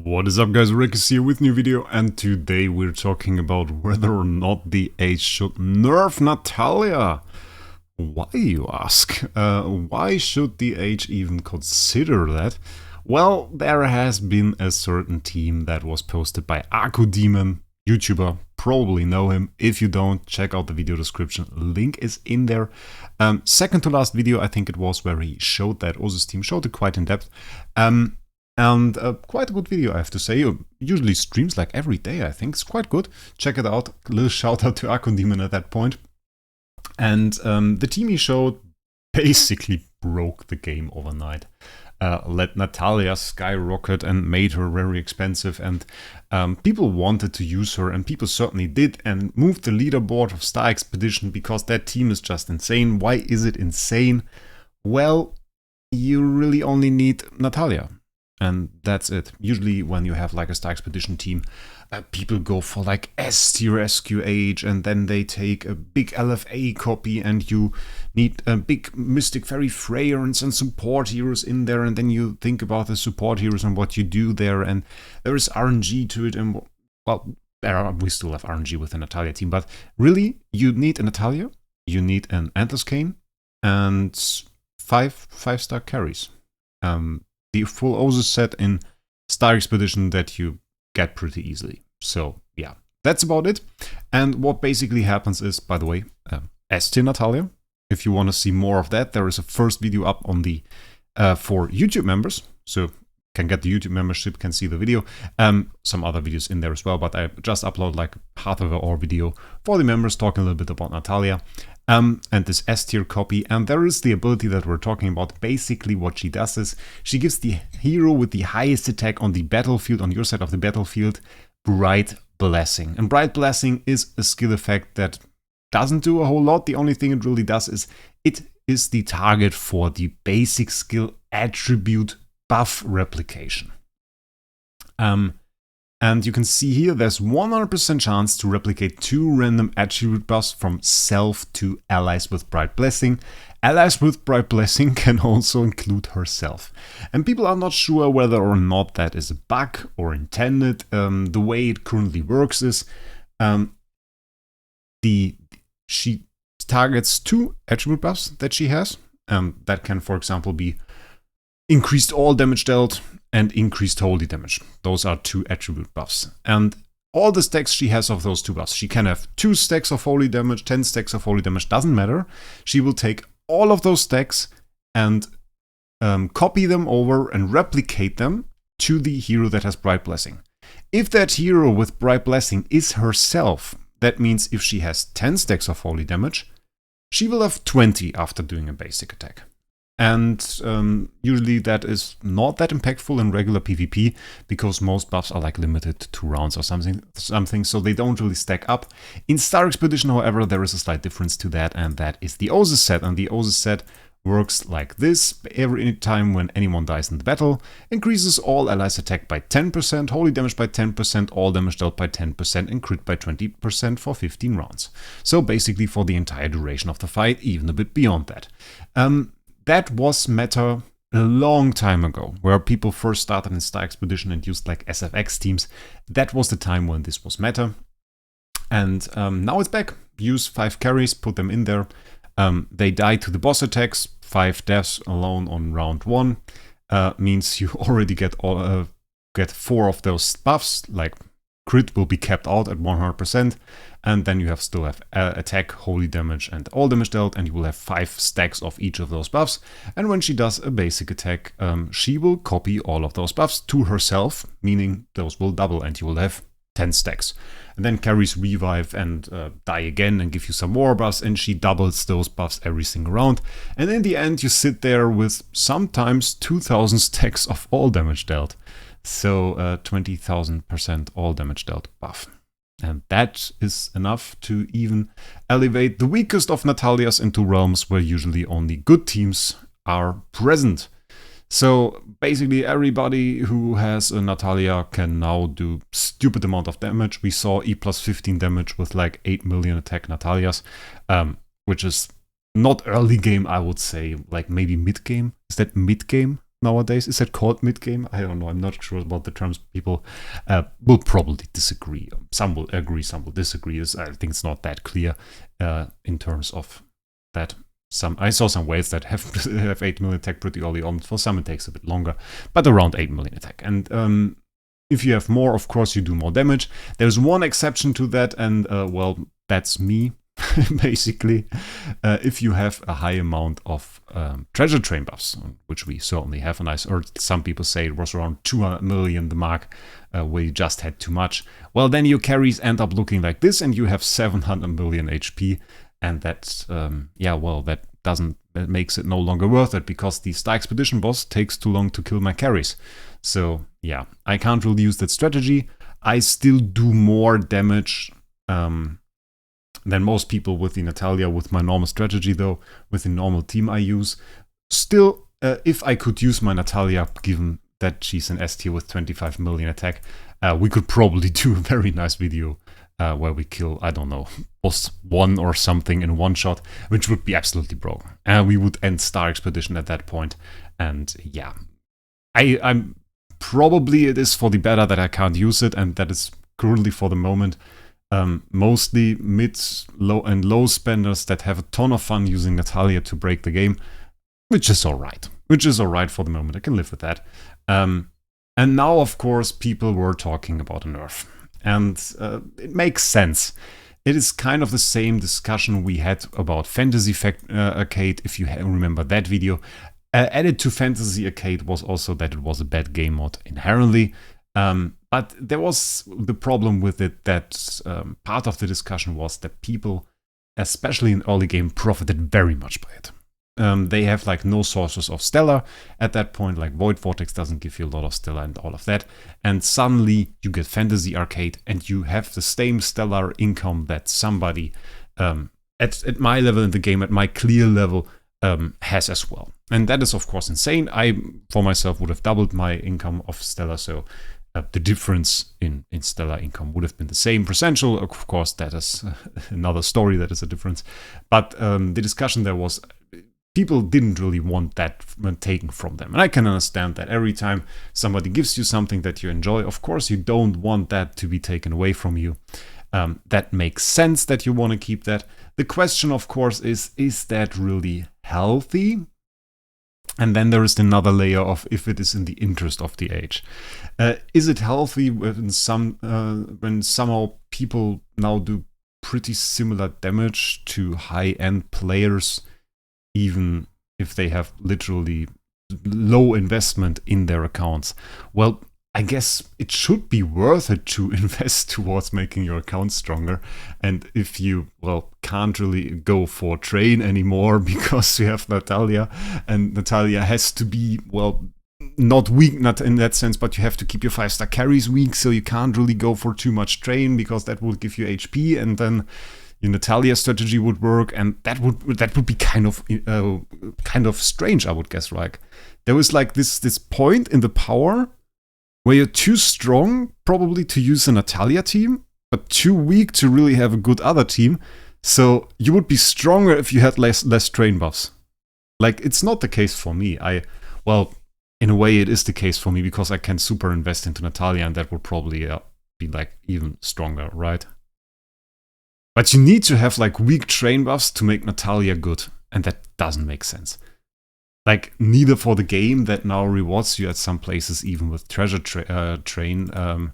What is up, guys? Wraec is here with new video, and today we're talking about whether or not the H should nerf Natalia. Why, you ask? Why should the H even consider that? Well, there has been a certain team that was posted by Demon, YouTuber, probably know him. If you don't, check out the video description, link is in there. Second to last video, I think it was, where he showed that Ozus team, showed it quite in depth. And quite a good video, I have to say. Usually streams like every day, I think. It's quite good. Check it out. A little shout out to Demon at that point. And the team he showed basically broke the game overnight. Let Natalia skyrocket and made her very expensive, and people wanted to use her, and people certainly did, and moved the leaderboard of Star Expedition because that team is just insane. Why is it insane? Well, you really only need Natalia. And that's it. Usually when you have like a Star Expedition team, people go for like S tier SQH, and then they take a big LFA copy, and you need a big Mystic Fairy Freya and some support heroes in there, and then you think about the support heroes and what you do there, and there is RNG to it, and well, we still have RNG with the Natalia team, but really you need a Natalia, you need an Antlers Cane, and five-star carries. The full Ozus set in Star Expedition that you get pretty easily. So yeah, that's about it. And what basically happens is, by the way, S tier Natalia. If you want to see more of that, there is a first video up on the for YouTube members. So can get the YouTube membership, can see the video. Some other videos in there as well, but I just upload like half of our video for the members, talking a little bit about Natalia. And this S tier copy, and there is the ability that we're talking about. Basically what she does is she gives the hero with the highest attack on the battlefield, on your side of the battlefield, Bright Blessing. And Bright Blessing is a skill effect that doesn't do a whole lot. The only thing it really does is it is the target for the basic skill attribute buff replication. And you can see here there's 100% chance to replicate 2 random attribute buffs from self to allies with Bright Blessing. Allies with Bright Blessing can also include herself. And people are not sure whether or not that is a bug or intended. The way it currently works is she targets 2 attribute buffs that she has. That can, for example, be increased all damage dealt and increased holy damage. Those are 2 attribute buffs. And all the stacks she has of those 2 buffs, she can have 2 stacks of holy damage, 10 stacks of holy damage, doesn't matter. She will take all of those stacks and copy them over and replicate them to the hero that has Bright Blessing. If that hero with Bright Blessing is herself, that means if she has 10 stacks of holy damage, she will have 20 after doing a basic attack. And usually that is not that impactful in regular PvP, because most buffs are like limited to 2 rounds or something, so they don't really stack up. In Star Expedition, however, there is a slight difference to that, and that is the Ozus set. And the Ozus set works like this. Every time when anyone dies in the battle, increases all allies attack by 10%, holy damage by 10%, all damage dealt by 10%, and crit by 20% for 15 rounds. So basically for the entire duration of the fight, even a bit beyond that. That was meta a long time ago, where people first started in Star Expedition and used like SFX teams. That was the time when this was meta. And now it's back. Use 5 carries, put them in there. They die to the boss attacks. 5 deaths alone on round 1 means you already get 4 of those buffs. Like crit will be kept out at 100%. And then you still have attack, holy damage, and all damage dealt, and you will have 5 stacks of each of those buffs. And when she does a basic attack, she will copy all of those buffs to herself, meaning those will double, and you will have 10 stacks. And then carries revive and die again and give you some more buffs, and she doubles those buffs every single round. And in the end, you sit there with sometimes 2000 stacks of all damage dealt. So 20,000% all damage dealt buff. And that is enough to even elevate the weakest of Natalias into realms where usually only good teams are present. So basically everybody who has a Natalia can now do stupid amount of damage. We saw E plus 15 damage with like 8 million attack Natalias, which is not early game, I would say, like maybe mid game. Is that mid game? nowadays. Is that called mid-game? I don't know. I'm not sure about the terms. People will probably disagree. Some will agree, some will disagree. I think it's not that clear in terms of that. I saw some whales that have 8 million attack pretty early on. For some it takes a bit longer, but around 8 million attack. And if you have more, of course, you do more damage. There's one exception to that, and well, that's me. Basically, if you have a high amount of treasure train buffs, which we certainly have, and I heard some people say it was around 200 million, the mark, where you just had too much, well, then your carries end up looking like this, and you have 700 million HP, and that's, yeah, well, that makes it no longer worth it, because the Star Expedition boss takes too long to kill my carries. So, yeah, I can't really use that strategy. I still do more damage than most people with the Natalia, with my normal strategy though, with the normal team I use. Still, if I could use my Natalia, given that she's an S tier with 25 million attack, we could probably do a very nice video where we kill, I don't know, boss 1 or something in one shot, which would be absolutely broken. And we would end Star Expedition at that point. And yeah, I'm probably, it is for the better that I can't use it, and that is currently for the moment mostly mid, low, and low spenders that have a ton of fun using Natalia to break the game, which is alright. Which is alright for the moment. I can live with that. And now, of course, people were talking about a nerf. And it makes sense. It is kind of the same discussion we had about Fantasy Arcade, if you remember that video. Added to Fantasy Arcade was also that it was a bad game mod inherently. But there was the problem with it that part of the discussion was that people, especially in early game, profited very much by it. They have like no sources of Stellar at that point, like Void Vortex doesn't give you a lot of Stellar and all of that. And suddenly you get Fantasy Arcade and you have the same Stellar income that somebody at my level in the game, at my clear level, has as well. And that is of course insane. I, for myself, would have doubled my income of Stellar, so the difference in Stellar income would have been the same. Percentual, of course, that is another story, that is a difference. But the discussion there was, people didn't really want that taken from them. And I can understand that. Every time somebody gives you something that you enjoy, of course you don't want that to be taken away from you. That makes sense that you want to keep that. The question, of course, is that really healthy? And then there is another layer of if it is in the interest of the age. Is it healthy when somehow people now do pretty similar damage to high-end players, even if they have literally low investment in their accounts? Well, I guess it should be worth it to invest towards making your account stronger. And if you, well, can't really go for train anymore because you have Natalia, and Natalia has to be, well, not weak, not in that sense, but you have to keep your 5-star carries weak, so you can't really go for too much train because that would give you HP, and then your Natalia strategy would work, and that would be kind of strange, I would guess. Like there was like this point in the power where you're too strong probably to use a Natalia team, but too weak to really have a good other team. So you would be stronger if you had less train buffs. Like, it's not the case for me. Well, in a way it is the case for me because I can super invest into Natalia, and that would probably be like even stronger, right? But you need to have like weak train buffs to make Natalia good, and that doesn't make sense. Like, neither for the game that now rewards you at some places, even with treasure train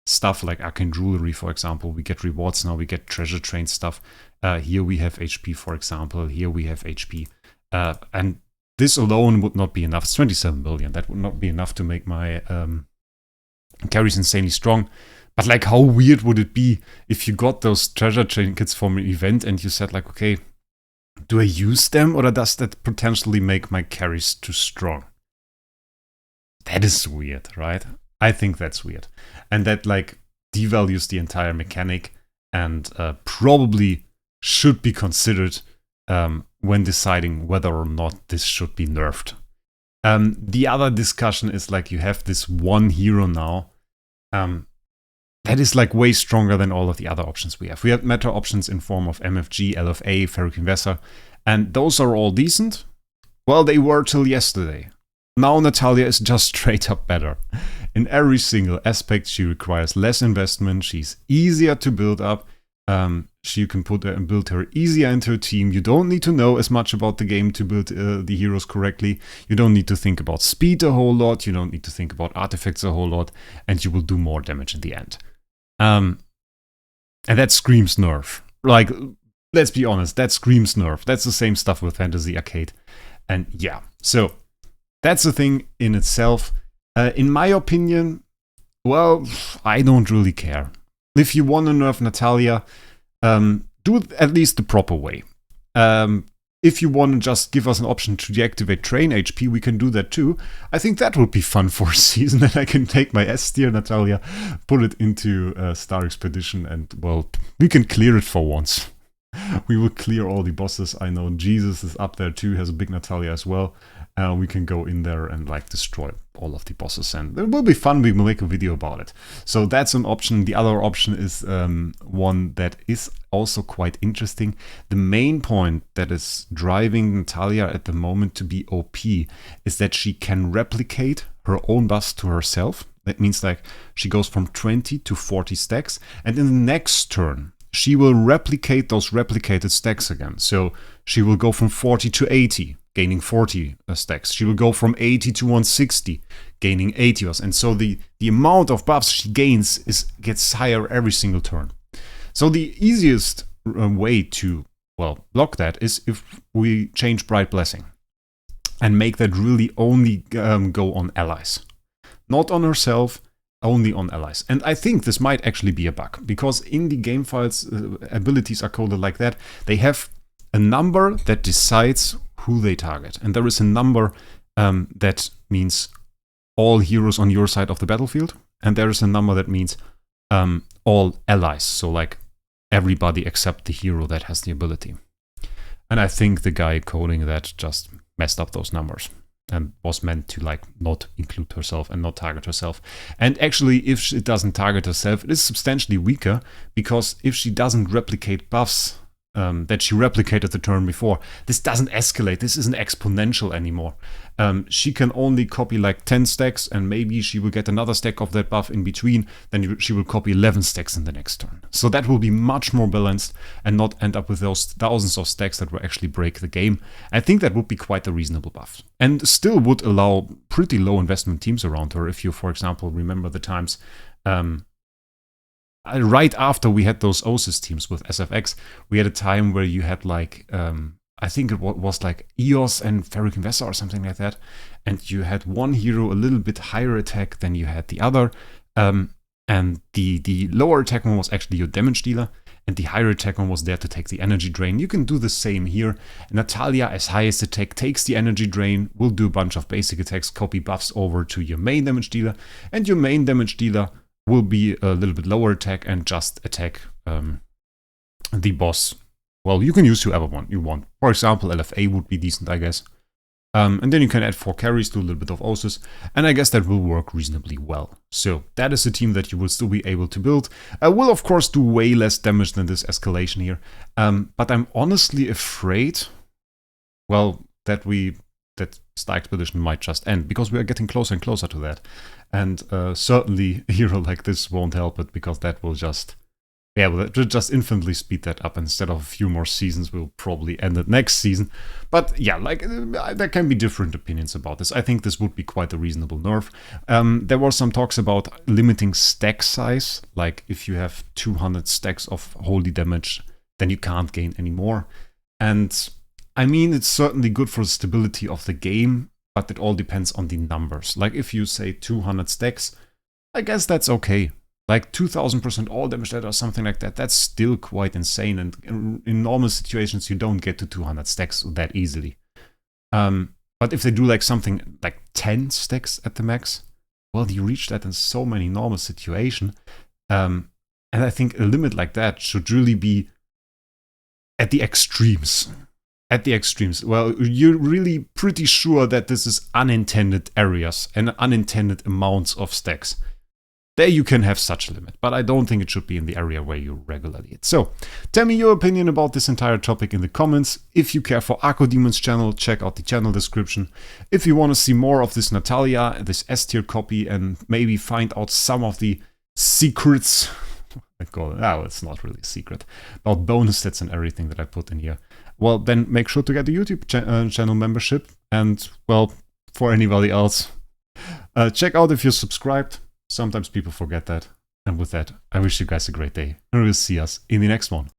stuff like arcane jewelry, for example. We get rewards now, we get treasure train stuff. Here we have HP, for example. Here we have HP. And this alone would not be enough. It's 27 billion. That would not be enough to make my carries insanely strong. But like, how weird would it be if you got those treasure trinkets from an event and you said like, okay, do I use them, or does that potentially make my carries too strong? That is weird, right? I think that's weird. And that like devalues the entire mechanic, and probably should be considered when deciding whether or not this should be nerfed. The other discussion is like, you have this one hero now that is like way stronger than all of the other options we have. We have meta options in form of MFG, LFA, Ferric Investor, and those are all decent. Well, they were till yesterday. Now Natalia is just straight up better. In every single aspect, she requires less investment, she's easier to build up, you can build her easier into a team. You don't need to know as much about the game to build the heroes correctly. You don't need to think about speed a whole lot, you don't need to think about artifacts a whole lot, and you will do more damage in the end. And that screams nerf. Like, let's be honest, that screams nerf. That's the same stuff with Fantasy Arcade. And yeah, so that's the thing in itself. In my opinion, well, I don't really care. If you want to nerf Natalia, do it at least the proper way. If you want to just give us an option to deactivate train HP, we can do that too. I think that would be fun for a season, and I can take my S-tier Natalia, put it into Star Expedition, and, well, we can clear it for once. We will clear all the bosses. I know Jesus is up there too, has a big Natalia as well. We can go in there and like destroy all of the bosses, and it will be fun. We will make a video about it. So that's an option. The other option is one that is also quite interesting. The main point that is driving Natalia at the moment to be OP is that she can replicate her own buffs to herself. That means like she goes from 20 to 40 stacks, and in the next turn she will replicate those replicated stacks again. So she will go from 40 to 80, gaining 40 stacks. She will go from 80 to 160, gaining 80. And so the amount of buffs she gains gets higher every single turn. So the easiest way to, well, block that is if we change Bright Blessing and make that really only go on allies. Not on herself, only on allies. And I think this might actually be a bug, because in the game files, abilities are coded like that. They have a number that decides who they target. And there is a number that means all heroes on your side of the battlefield. And there is a number that means all allies. So like everybody except the hero that has the ability. And I think the guy coding that just messed up those numbers and was meant to like not include herself and not target herself. And actually, if she doesn't target herself, it is substantially weaker, because if she doesn't replicate buffs that she replicated the turn before, this doesn't escalate. This isn't exponential anymore. She can only copy like 10 stacks, and maybe she will get another stack of that buff in between. Then she will copy 11 stacks in the next turn. So that will be much more balanced and not end up with those thousands of stacks that will actually break the game. I think that would be quite a reasonable buff, and still would allow pretty low investment teams around her. If you, for example, remember the times right after we had those OSIS teams with SFX, we had a time where you had like, I think it was like EOS and Ferric Investor or something like that. And you had one hero a little bit higher attack than you had the other. And the lower attack one was actually your damage dealer, and the higher attack one was there to take the energy drain. You can do the same here. Natalia, as highest attack, takes the energy drain, will do a bunch of basic attacks, copy buffs over to your main damage dealer, and your main damage dealer will be a little bit lower attack and just attack the boss. Well, you can use whoever you want. For example, LFA would be decent, I guess. And then you can add 4 carries, do a little bit of OSIS, and I guess that will work reasonably well. So that is a team that you will still be able to build. Will of course do way less damage than this escalation here. But I'm honestly afraid, well, that Star Expedition might just end, because we are getting closer and closer to that. And certainly a hero like this won't help it, because that will just, yeah, will just infinitely speed that up. Instead of a few more seasons, we'll probably end it next season. But yeah, like there can be different opinions about this. I think this would be quite a reasonable nerf. There were some talks about limiting stack size, like if you have 200 stacks of holy damage, then you can't gain any more. And I mean, it's certainly good for the stability of the game, but it all depends on the numbers. Like if you say 200 stacks, I guess that's okay. Like 2000% all damage or something like that, that's still quite insane. And in normal situations, you don't get to 200 stacks that easily. But if they do like something like 10 stacks at the max, well, you reach that in so many normal situations. And I think a limit like that should really be at the extremes. At the extremes. Well, you're really pretty sure that this is unintended areas and unintended amounts of stacks. there you can have such a limit, but I don't think it should be in the area where you regularly hit. So tell me your opinion about this entire topic in the comments. If you care for Arcodemon's channel, check out the channel description. If you want to see more of this Natalia, this S tier copy, and maybe find out some of the secrets, it's not really a secret, about bonus stats and everything that I put in here, well, then make sure to get the YouTube channel membership. And, well, for anybody else, check out if you're subscribed. Sometimes people forget that. And with that, I wish you guys a great day, and we'll see us in the next one.